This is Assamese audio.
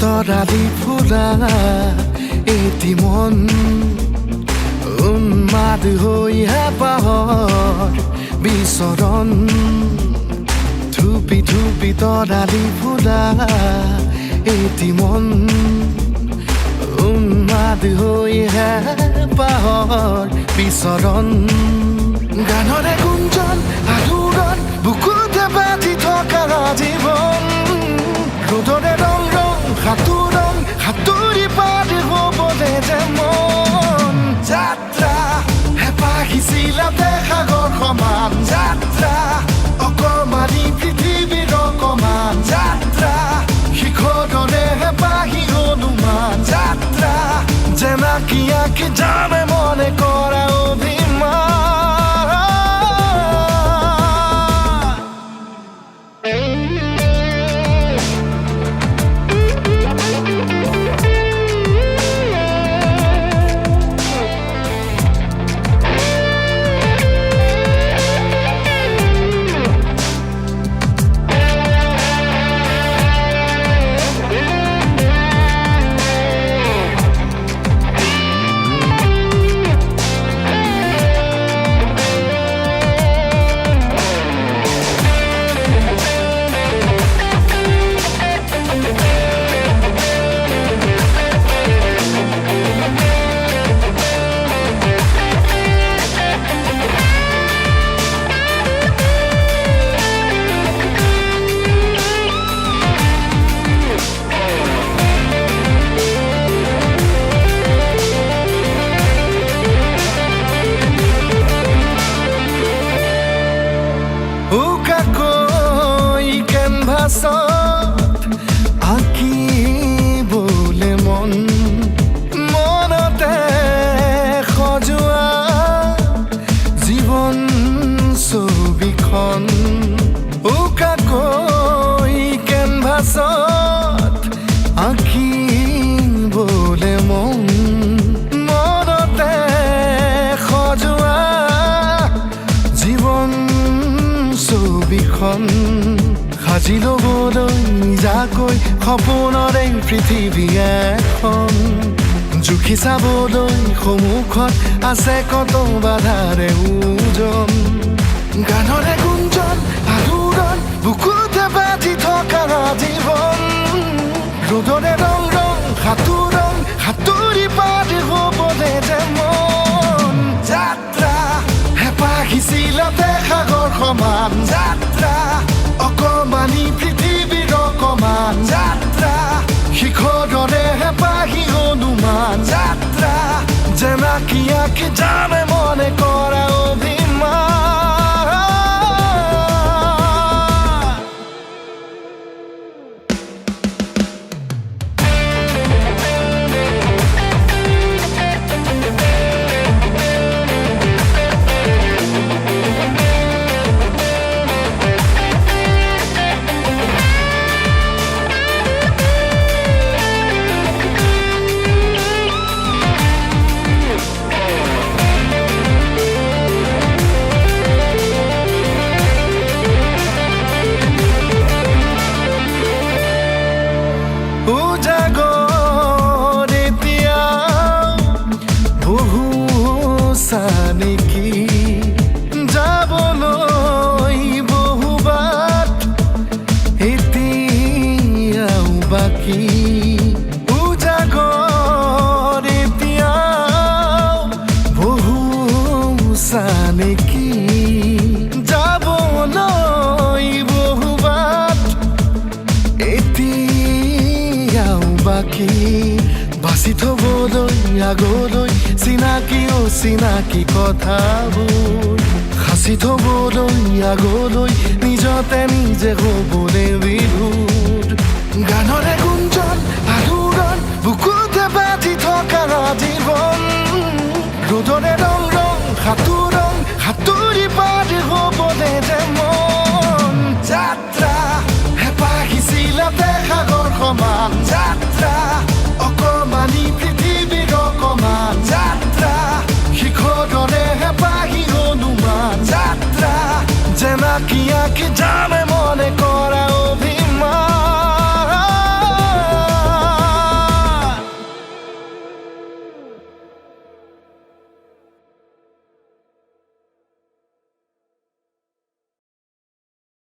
তৰালি ফুৰা এটি মন উন্মাদ হৈ হেঁপাহৰ বিচৰণ থুপি থুপি তৰালি ফুৰা এটি মন উন্মাদ হৈ হেঁপাহৰ বিচৰণ গানৰে গুঞ্জন আলোড়ন বুকুতে বাজি থকা জীৱন ৰ'দৰে ৰং সাঁতোৰং সাঁতুৰি পাৰি হ'বলে যে মন যাত্ৰা হেঁপাহিছিলাতে সাগৰ সমান যাত্ৰা অকমানি পৃথিৱীৰ অকমান যাত্ৰা শিখৰৰে হেঁপাহি অনুমান যাত্ৰা জেনাকি আঁকি জানে মনে কৰা অভিমান আঁকিবলে মন মনতে সজোৱা জীৱন ছবিখন উকাকৈ কেনভাছত আঁকিবলে মন মনতে সজোৱা জীৱন ছবিখন সাজি ল'বলৈ নিজাকৈ সপোনৰে পৃথিৱী এখন জুখি চাবলৈ সন্মুখত আছে কত বাধাৰে ওজন গানৰে গুঞ্জন আলোড়ন বুকুতে বাজি থকা জীৱন ৰ'দৰে ৰং ৰং সাঁতোৰং সাঁতুৰি পাৰি হ'বলে যে মন যাত্ৰা হেঁপাহিছিলাতে সাগৰ সমান যাত্ৰা অকমানি পৃথিৱীৰ অকমান যাত্ৰা শিখৰৰে হেঁপাহি অনুমান যাত্ৰা জেনাকি আঁকি জানে মনে কৰা অভিমান নেকি যাবলৈ বহুবাট এতিয়াও বাকী উজাগৰ এতিয়াও বহু নেকি যাবলৈ বহুবাট এতিয়াও বাকী বাচি থবলৈ আগলৈ চিনাকি অচিনাকি কথাবোৰ বাচি থবলৈ আগলৈ নিজতে নিজে হ'বলৈ বিভূত গানৰে গুঞ্জন আলোড়ন বুকুতে বাজি থকা জীৱন ৰ'দৰে ৰং ৰং সাঁতোৰং সাঁতুৰি পাৰি হ'বলৈ যে মন যাত্ৰা হেঁপাহিছিলাতে সাগৰ সমান যাত্ৰা অকমানি পৃথিৱীৰ অকমান যাত্ৰা শিখৰৰে হেঁপাহি হনুমান যাত্ৰা জেনাকি আঁকি যামে